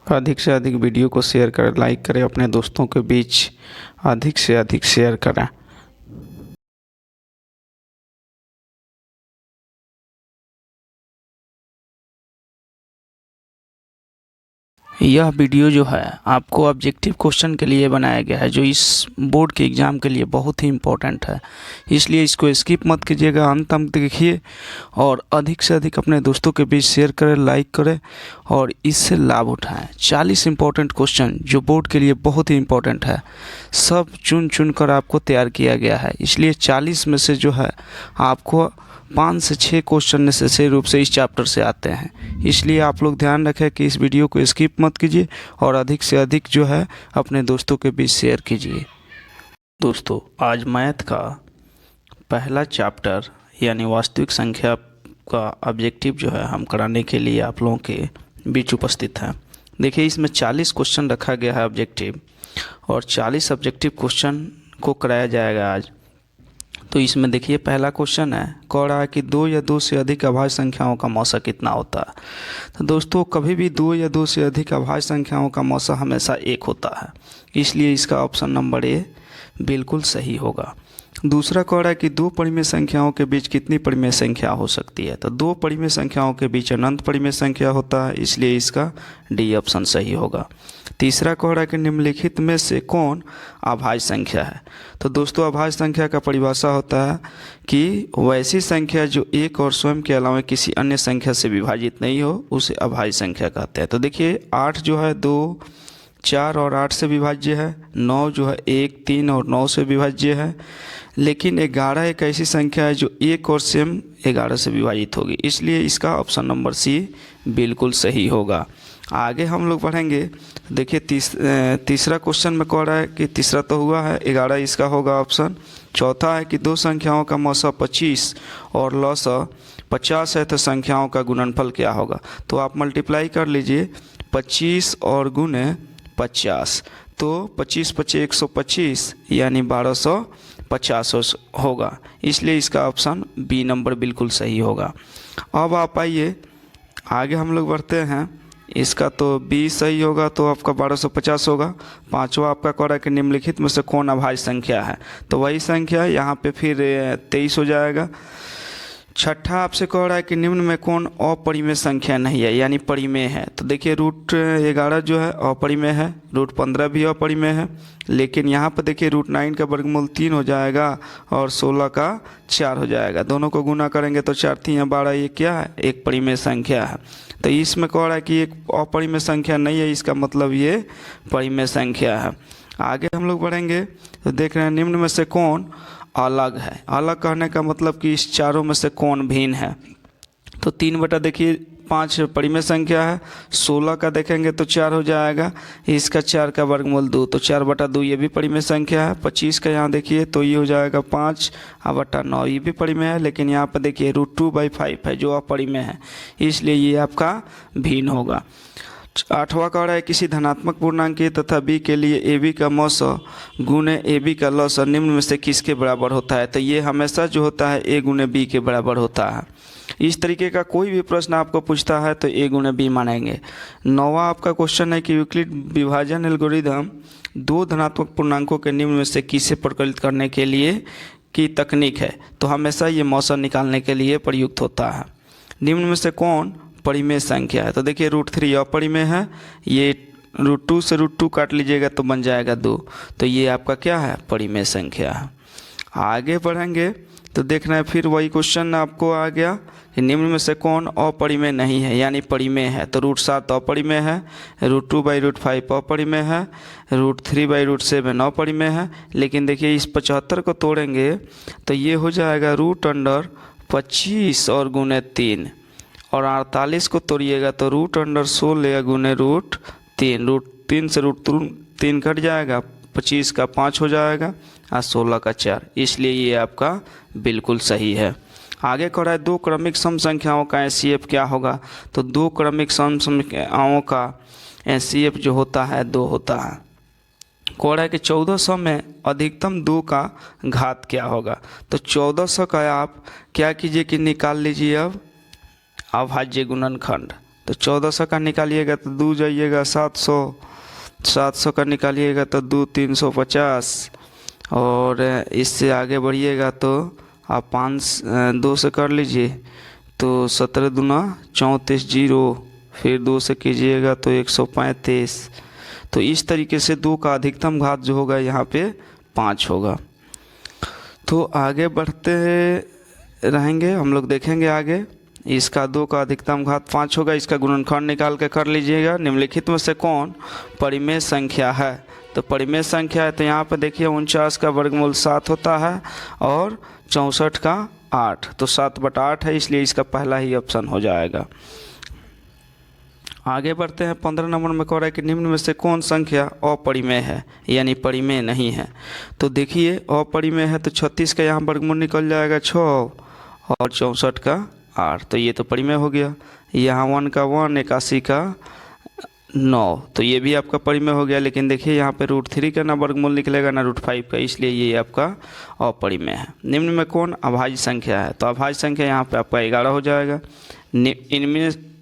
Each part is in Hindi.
अधिक से अधिक वीडियो को शेयर करें, लाइक करें, अपने दोस्तों के बीच अधिक से अधिक शेयर करें। यह वीडियो जो है आपको ऑब्जेक्टिव क्वेश्चन के लिए बनाया गया है, जो इस बोर्ड के एग्ज़ाम के लिए बहुत ही इम्पोर्टेंट है। इसलिए इसको स्किप मत कीजिएगा, अंत तक देखिए और अधिक से अधिक अपने दोस्तों के बीच शेयर करें, लाइक करें और इससे लाभ उठाएं। 40 इम्पोर्टेंट क्वेश्चन जो बोर्ड के लिए बहुत ही इम्पोर्टेंट है, सब चुन कर आपको तैयार किया गया है। इसलिए 40 में से जो है आपको 5 से 6 क्वेश्चन नेसेसरी रूप से इस चैप्टर से आते हैं। इसलिए आप लोग ध्यान रखें कि इस वीडियो को स्किप मत कीजिए और अधिक से अधिक जो है अपने दोस्तों के बीच शेयर कीजिए। दोस्तों, आज मैथ का पहला चैप्टर यानी वास्तविक संख्या का ऑब्जेक्टिव जो है हम कराने के लिए आप लोगों के बीच उपस्थित हैं। देखिए, इसमें 40 क्वेश्चन रखा गया है ऑब्जेक्टिव, और 40 ऑब्जेक्टिव क्वेश्चन को कराया जाएगा आज। तो इसमें देखिए, पहला क्वेश्चन है, कह रहा है कि 2 या 2 से अधिक अभाज्य संख्याओं का मौसा कितना होता है। तो दोस्तों, कभी भी 2 या 2 से अधिक अभाज्य संख्याओं का मौसा हमेशा 1 होता है। इसलिए इसका ऑप्शन नंबर ए बिल्कुल सही होगा। दूसरा कह रहा है कि 2 परिमेय संख्याओं के बीच कितनी परिमेय संख्या हो सकती है। तो 2 परिमेय संख्याओं के बीच अनंत परिमेय संख्या होता है, इसलिए इसका डी ऑप्शन सही होगा। तीसरा कह रहा है कि निम्नलिखित में से कौन अभाज्य संख्या है। तो दोस्तों, अभाज्य संख्या का परिभाषा होता है कि वैसी संख्या जो एक और स्वयं के अलावा किसी अन्य संख्या से विभाजित नहीं हो, उसे अभाज्य संख्या कहते हैं। तो देखिए, 8 जो है 2, 4 और 8 से विभाज्य है। 9 जो है 1, 3 और 9 से विभाज्य है। लेकिन 11 एक ऐसी संख्या है जो 1 और स्वयं 11 से विभाजित होगी, इसलिए इसका ऑप्शन नंबर सी बिल्कुल सही होगा। आगे हम लोग पढ़ेंगे। देखिए, तीसरा क्वेश्चन में कह रहा है कि तीसरा तो हुआ है, 11 इसका होगा ऑप्शन। चौथा है कि 2 संख्याओं का मौसा 25 और लौसा 50 है, तो संख्याओं का गुणनफल क्या होगा। तो आप मल्टीप्लाई कर लीजिए 25 और गुणे 50, तो 25 25 125 यानी 1250 होगा। इसलिए इसका ऑप्शन बी नंबर बिल्कुल सही होगा। अब आप आइए आगे हम लोग बढ़ते हैं। इसका तो बी सही होगा, तो आपका 1250 होगा। पांचवा आपका कह रहा है कि निम्नलिखित में से कौन अभाज्य संख्या है। तो वही संख्या यहाँ पे फिर 23 हो जाएगा। छठा आपसे कह रहा है कि निम्न में कौन अपरिमेय संख्या नहीं है, यानी परिमेय है। तो देखिए, √11 जो है अपरिमेय है, √15 भी अपरिमेय है। लेकिन यहाँ पर देखिए, √9 का वर्गमूल 3 हो जाएगा और 16 का 4 हो जाएगा। दोनों को गुना करेंगे तो 4 3 12, ये क्या है, एक परिमेय संख्या है। तो इसमें कह रहा है कि एक अपरिमेय संख्या नहीं है, इसका मतलब ये परिमेय संख्या है। आगे हम लोग बढ़ेंगे तो देख रहे हैं, निम्न में से कौन अलग है। अलग कहने का मतलब कि इस चारों में से कौन भिन्न है। तो 3 देखिए 5 परिमेय संख्या है। 16 का देखेंगे तो 4 हो जाएगा, इसका 4 का वर्गमूल 2, तो 4/2 ये भी परिमेय संख्या है। 25 का यहाँ देखिए तो ये हो जाएगा 5/9, ये भी परिमेय है। लेकिन यहाँ पर देखिए √2/5 है जो अपरिमेय है, इसलिए ये आपका भिन्न होगा। 8वां कह रहा है, किसी धनात्मक पूर्णांक ए तथा बी के लिए ए बी का मौसा गुणे ए बी का लौसा निम्न में से किसके बराबर होता है। तो ये हमेशा जो होता है ए गुणे बी के बराबर होता है। इस तरीके का कोई भी प्रश्न आपको पूछता है तो ए गुणे बी मानेंगे। 9वां आपका क्वेश्चन है कि यूक्लिड विभाजन एल्गोरिदम 2 धनात्मक पूर्णांकों के निम्न में से किसे प्रकलित करने के लिए की तकनीक है। तो हमेशा ये मौसा निकालने के लिए प्रयुक्त होता है। निम्न में से कौन परिमेय संख्या है। तो देखिए, √3 अपरिमेय है, ये √2 से √2 काट लीजिएगा तो बन जाएगा 2, तो ये आपका क्या है, परिमेय संख्या है। आगे बढ़ेंगे तो देखना है, फिर वही क्वेश्चन आपको आ गया कि निम्न में से कौन अपरिमेय नहीं है, यानी परिमेय है। तो √7 अपरिमेय है, √2/5 अपरिमेय है, √3/7 अपरिमेय है। लेकिन देखिए, इस 75 को तोड़ेंगे तो ये हो जाएगा √25 और गुणे 3, और 48 को तोड़िएगा तो √16 गुणे √3, √3 से √3 कट जाएगा, 25 का 5 हो जाएगा और 16 का 4, इसलिए ये आपका बिल्कुल सही है। आगे कह रहा है, 2 क्रमिक सम संख्याओं का एचसीएफ क्या होगा। तो 2 क्रमिक सम संख्याओं का एचसीएफ जो होता है 2 होता है। कह रहा है कि 1400 में अधिकतम 2 का घात क्या होगा। तो 1400 का आप क्या कीजिए कि निकाल लीजिए अब अभाज्य गुणनखंड। तो 1400 का निकालिएगा तो 2 जाइएगा 700, 700 का निकालिएगा तो 2 350, और इससे आगे बढ़िएगा तो आप 2 से कर लीजिए तो 17 दूना 34 जीरो, फिर 2 से कीजिएगा तो 135। तो इस तरीके से 2 का अधिकतम घात जो होगा यहाँ पे 5 होगा। तो आगे बढ़ते रहेंगे हम लोग, देखेंगे आगे। इसका 2 का अधिकतम घात 5 होगा, इसका गुणनखंड निकाल के कर लीजिएगा। निम्नलिखित में से कौन परिमेय संख्या है? तो परिमेय संख्या है तो यहाँ पे देखिए 49 का वर्गमूल 7 होता है और 64 का 8, तो 7/8 है, इसलिए इसका पहला ही ऑप्शन हो जाएगा। आगे बढ़ते हैं 15 नंबर में कह रहा है कि निम्न में से कौन संख्या अपरिमेय है, यानी परिमेय नहीं है। तो देखिए अपरिमेय है तो 36 का यहाँ वर्गमूल निकल जाएगा 6 और 64 का 8, तो ये तो परिमेय हो गया। यहाँ 1 का 1, 81 का 9, तो ये भी आपका परिमेय हो गया। लेकिन देखिए यहाँ पे √3 का ना वर्गमूल निकलेगा ना √5 का, इसलिए ये आपका अपरिमेय है। निम्न में कौन अभाज्य संख्या है? तो अभाज्य संख्या यहाँ पे आपका 11 हो जाएगा।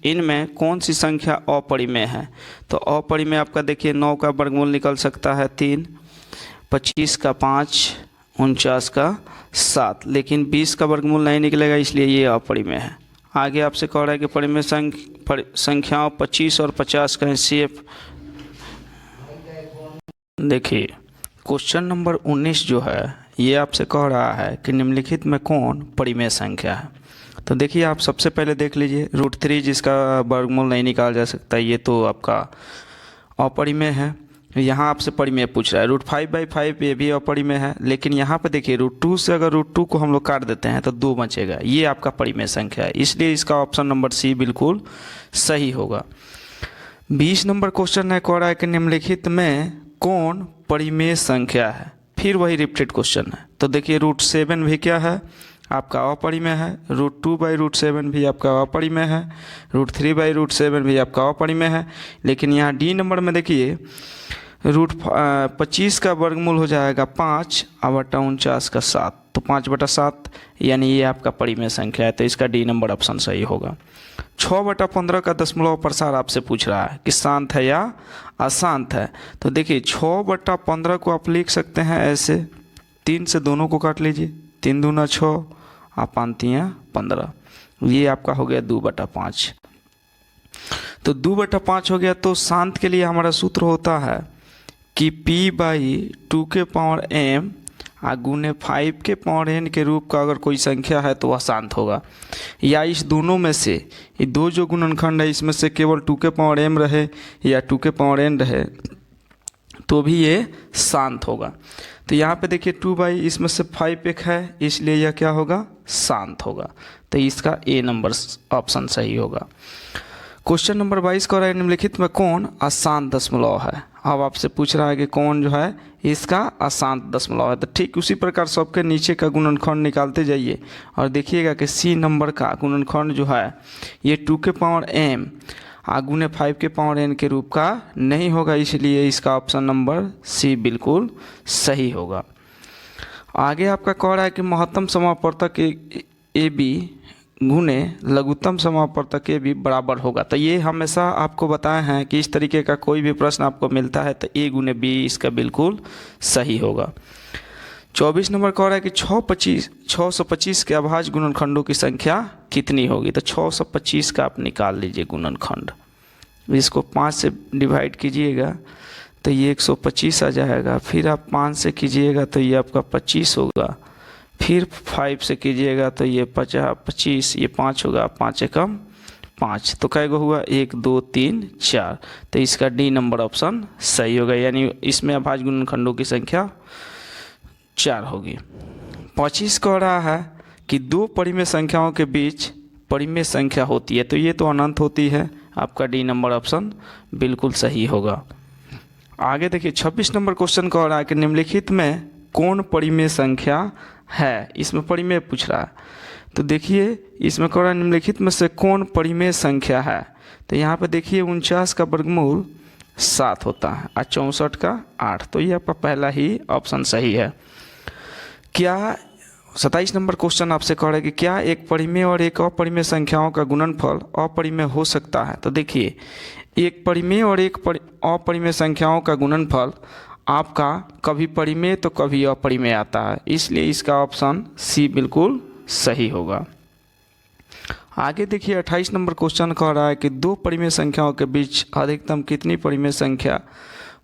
इनमें कौन सी संख्या अपरिमेय है? तो अपरिमेय आपका देखिए 9 का वर्गमूल निकल सकता है 3, 25 का 5, 49 का 7, लेकिन 20 का वर्गमूल नहीं निकलेगा, इसलिए ये अपरिमेय है। आगे आपसे कह रहा है कि परिमेय संख्याओं 25 और 50 का HCF। देखिए क्वेश्चन नंबर 19 जो है ये आपसे कह रहा है कि निम्नलिखित में कौन परिमेय संख्या है? तो देखिए आप सबसे पहले देख लीजिए √3 जिसका वर्गमूल नहीं निकाला जा सकता, ये तो आपका अपरिमेय है। यहाँ आपसे परिमेय पूछ रहा है। √5/5 ये भी अपरिमेय है, लेकिन यहाँ पे देखिए √2 से अगर √2 को हम लोग काट देते हैं तो 2 बचेगा, ये आपका परिमेय संख्या है, इसलिए इसका ऑप्शन नंबर सी बिल्कुल सही होगा। 20 नंबर क्वेश्चन है, कह रहा है कि निम्नलिखित में कौन परिमेय संख्या है? फिर वही रिपीटेड क्वेश्चन है। तो देखिए √7 भी क्या है? आपका अपरिमेय है। √2/√7 भी आपका अपरिमेय है। √3/√7 भी आपका अपरिमेय है। लेकिन यहाँ डी नंबर में देखिए √25 का वर्गमूल हो जाएगा 5 और 49 का 7, तो 5/7, यानी ये आपका परिमेय संख्या है, तो इसका डी नंबर ऑप्शन सही होगा। 6/15 का दशमलव प्रसार आपसे पूछ रहा है कि शांत है या अशांत है। तो देखिए 6/15 को आप लिख सकते हैं ऐसे, 3 से दोनों को काट लीजिए, 3 दूना 6 और 5 15, ये आपका हो गया 2/5। तो 2/5 हो गया। तो शांत के लिए हमारा सूत्र होता है कि p/2 के पावर m गुने 5 के पावर n के रूप का अगर कोई संख्या है तो वह शांत होगा, या इस दोनों में से, ये दो जो गुणनखंड है इसमें से केवल 2 के पावर m रहे या 2 के पावर n रहे तो भी ये शांत होगा। तो यहाँ पे देखिए 2 इसमें से 5 एक है, इसलिए यह क्या होगा? शांत होगा। तो इसका ए नंबर ऑप्शन सही होगा। क्वेश्चन नंबर 22 कह रहा है निम्नलिखित में कौन अशांत दशमलव है? अब आपसे पूछ रहा है कि कौन जो है इसका अशांत दशमलव है। तो ठीक उसी प्रकार सबके नीचे का गुणनखंड निकालते जाइए और देखिएगा कि सी नंबर का गुणनखंड जो है ये 2 के पावर m गुने 5 के पावर n के रूप का नहीं होगा, इसलिए इसका ऑप्शन नंबर सी बिल्कुल सही होगा। आगे आपका कह रहा है कि महत्तम समापवर्तक ए बी गुने लघुत्तम समापवर्तक ए बी बराबर होगा। तो ये हमेशा आपको बताए हैं कि इस तरीके का कोई भी प्रश्न आपको मिलता है तो ए गुने बी इसका बिल्कुल सही होगा। 24 नंबर कह रहा है कि 625 के अभाज्य गुणनखंडों की संख्या कितनी होगी? तो 625 का आप निकाल लीजिए गुणनखंड, इसको 5 से डिवाइड कीजिएगा तो ये 125 आ जाएगा, फिर आप 5 से कीजिएगा तो ये आपका 25 होगा, फिर 5 से कीजिएगा तो ये 25, ये 5 होगा, 5 एकम 5, तो कैगो हुआ 1 2 3 4, तो इसका डी नंबर ऑप्शन सही होगा, यानी इसमें अभाज्य गुणनखंडों की संख्या 4 होगी। 25 कह रहा है कि दो परिमेय संख्याओं के बीच परिमेय संख्या होती है, तो ये तो अनंत होती है, आपका डी नंबर ऑप्शन बिल्कुल सही होगा। आगे देखिए 26 नंबर क्वेश्चन कह रहा है कि निम्नलिखित में कौन परिमेय संख्या है? इसमें परिमेय पूछ रहा है। तो देखिए इसमें कह रहा है निम्नलिखित में से कौन परिमेय संख्या है? तो यहाँ पे देखिए 49 का वर्गमूल 7 होता है और 64 का 8, तो ये आपका पहला ही ऑप्शन सही है। क्या 27 नंबर क्वेश्चन आपसे कह रहा है कि क्या एक परिमेय और एक अपरिमेय संख्याओं का गुणनफल अपरिमेय हो सकता है। तो देखिए, एक परिमेय और एक अपरिमेय संख्याओं का गुणनफल आपका कभी परिमेय तो कभी अपरिमेय आता है, इसलिए इसका ऑप्शन सी बिल्कुल सही होगा। आगे देखिए 28 नंबर क्वेश्चन कह रहा है कि दो परिमेय संख्याओं के बीच अधिकतम कितनी परिमेय संख्या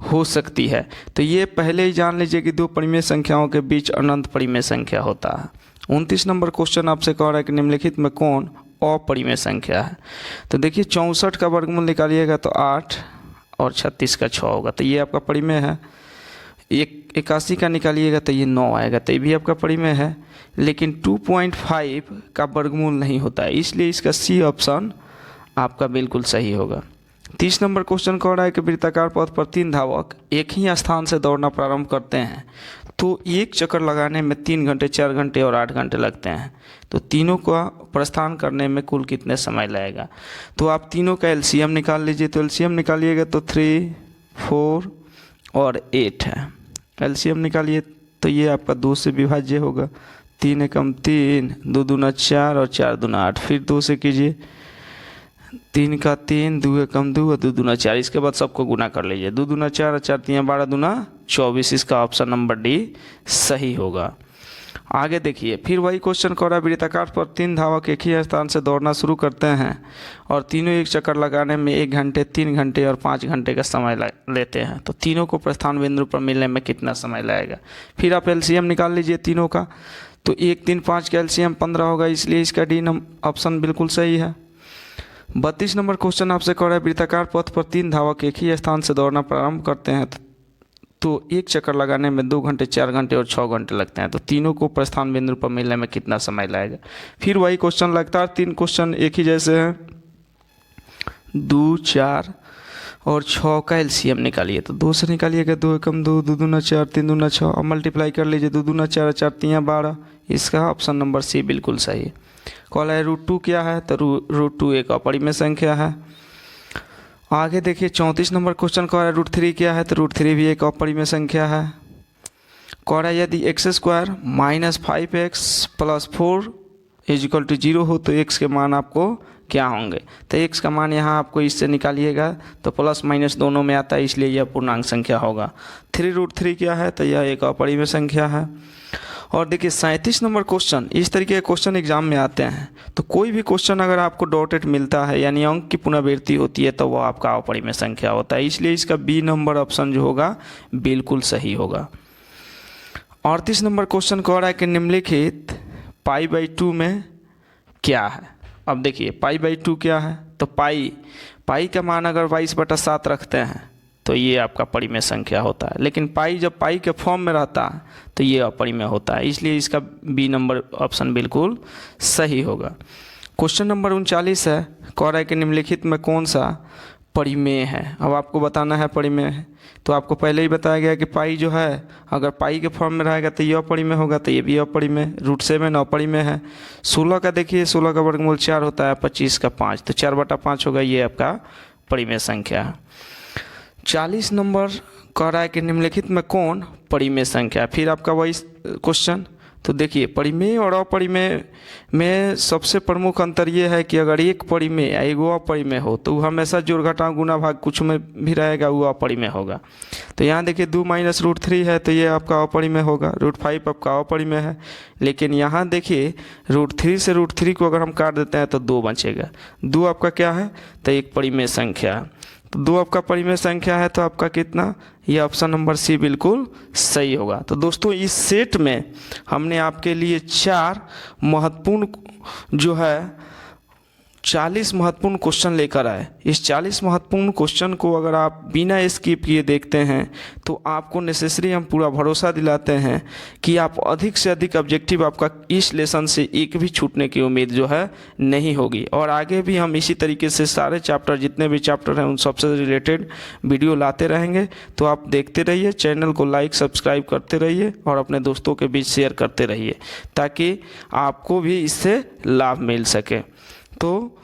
हो सकती है। तो ये पहले ही जान लीजिए कि दो परिमेय संख्याओं के बीच अनंत परिमेय संख्या होता है। 29 नंबर क्वेश्चन आपसे कह रहा है कि निम्नलिखित में कौन अपरिमेय संख्या है। तो देखिए 64 का वर्गमूल निकालिएगा तो 8 और 36 का 6 होगा, तो ये आपका परिमेय है। 81 का निकालिएगा तो ये 9 आएगा, तो ये भी आपका परिमेय है। लेकिन 2.5 का वर्गमूल नहीं होता है, इसलिए इसका सी ऑप्शन आपका बिल्कुल सही होगा। 30 नंबर क्वेश्चन कह रहा है कि वृत्ताकार पथ पर 3 धावक एक ही स्थान से दौड़ना प्रारंभ करते हैं, तो एक चक्कर लगाने में 3 घंटे, 4 घंटे और 8 घंटे लगते हैं। तो तीनों का प्रस्थान करने में कुल कितने समय लगेगा। तो आप तीनों का एलसीएम निकाल लीजिए। तो एलसीएम निकालिएगा तो 3, 4 और 8 है। एलसीएम निकालिए तो ये आपका 2 से विभाज्य होगा। 3 एकम 3, 2 दूना 4 और 4 दूना 8। फिर 2 से कीजिए, 3 का 3, 2 एकम 2 और 2 दूना 4। इसके बाद सबको गुना कर लीजिए। 2 दूना 4 और 4 3 12 दूना 24। इसका ऑप्शन नंबर डी सही होगा। आगे देखिए, फिर वही क्वेश्चन कह रहा है वृत्ताकार पर 3 धावक एक ही स्थान से दौड़ना शुरू करते हैं और तीनों एक चक्कर लगाने में 1 घंटे, 3 घंटे और 5 घंटे का समय लेते हैं। तो तीनों को प्रस्थान बिंदु पर मिलने में कितना समय लगेगा। फिर आप एलसीएम निकाल लीजिए तीनों का। तो 1, 3, 5 का एलसीएम 15 होगा, इसलिए इसका डी ऑप्शन बिल्कुल सही है। 32 नंबर क्वेश्चन आपसे कह रहा है वृत्ताकार पथ पर 3 धावक एक ही स्थान से दौड़ना प्रारंभ करते हैं, तो एक चक्कर लगाने में 2 घंटे, 4 घंटे और 6 घंटे लगते हैं। तो तीनों को प्रस्थान बिंदु पर मिलने में कितना समय लगेगा। फिर वही क्वेश्चन लगातार 3 क्वेश्चन एक ही जैसे हैं। 2, 4 और 6 का एलसीएम निकालिए। तो 2 से निकालिएगा 2 एकम 2, 2 दूना 4, 3 दूना 6 और मल्टीप्लाई कर लीजिए। 2 दूना 4, 4 3 12। इसका ऑप्शन नंबर सी बिल्कुल सही है। कॉल है √2 क्या है। तो √2 एक अपरिमेय संख्या है। आगे देखिए 34 नंबर क्वेश्चन कह रहा है √3 क्या है। तो √3 भी एक अपरिमेय संख्या है। कह रहा है यदि x² - 5x + 4 = 0 हो तो x के मान आपको क्या होंगे। तो x का मान यहाँ आपको इससे निकालिएगा तो प्लस माइनस दोनों में आता है, इसलिए यह पूर्णांक संख्या होगा। 3√3 क्या है। तो यह एक अपरिमेय संख्या है। और देखिए 37 नंबर क्वेश्चन, इस तरीके के क्वेश्चन एग्जाम में आते हैं। तो कोई भी क्वेश्चन अगर आपको डॉटेड मिलता है यानी अंक की पुनरावृत्ति होती है तो वह आपका अपरिमेय संख्या होता है, इसलिए इसका बी नंबर ऑप्शन जो होगा बिल्कुल सही होगा। 38 नंबर क्वेश्चन कह रहा है कि निम्नलिखित π/2 में क्या है। अब देखिए π/2 क्या है। तो पाई का मान अगर 22/7 रखते हैं तो ये आपका परिमेय संख्या होता है, लेकिन पाई जब पाई के फॉर्म में रहता है तो ये अपरिमेय होता है, इसलिए इसका बी नंबर ऑप्शन बिल्कुल सही होगा। क्वेश्चन नंबर 39 है, कह रहा है कि निम्नलिखित में कौन सा परिमेय है। अब आपको बताना है परिमेय है। तो आपको पहले ही बताया गया कि पाई जो है अगर पाई के फॉर्म में रहेगा तो ये अपरिमेय होगा, तो ये भी अपरिमेय। √7 अपरिमेय है। 16 का देखिए, 16 का वर्गमूल 4 होता है, 25 का 5, तो 4/5 होगा, ये आपका परिमेय संख्या है। 40 नंबर कह रहा है कि निम्नलिखित में कौन परिमेय संख्या है। फिर आपका वही क्वेश्चन। तो देखिए परिमेय और अपरिमेय में सबसे प्रमुख अंतर ये है कि अगर एक परिमेय एगो अपरिमेय हो तो हमेशा जोड़ घटाव गुना भाग कुछ में भी रहेगा, वो अपरिमेय होगा। तो यहाँ देखिए 2 - √3 है तो ये आपका अपरिमेय होगा। √5 आपका अपरिमेय है। लेकिन यहाँ देखिए √3 से √3 को अगर हम काट देते हैं तो 2 बचेगा। 2 आपका क्या है। तो एक परिमेय संख्या है। तो 2 आपका परिमेय संख्या है तो आपका कितना, ये ऑप्शन नंबर सी बिल्कुल सही होगा। तो दोस्तों इस सेट में हमने आपके लिए 4 महत्वपूर्ण जो है 40 महत्वपूर्ण क्वेश्चन लेकर आए। इस 40 महत्वपूर्ण क्वेश्चन को अगर आप बिना स्किप किए देखते हैं तो आपको नेसेसरी हम पूरा भरोसा दिलाते हैं कि आप अधिक से अधिक ऑब्जेक्टिव आपका इस लेसन से एक भी छूटने की उम्मीद जो है नहीं होगी। और आगे भी हम इसी तरीके से सारे चैप्टर जितने भी चैप्टर हैं उन सबसे रिलेटेड वीडियो लाते रहेंगे। तो आप देखते रहिए, चैनल को लाइक सब्सक्राइब करते रहिए और अपने दोस्तों के बीच शेयर करते रहिए ताकि आपको भी इससे लाभ मिल सके। तो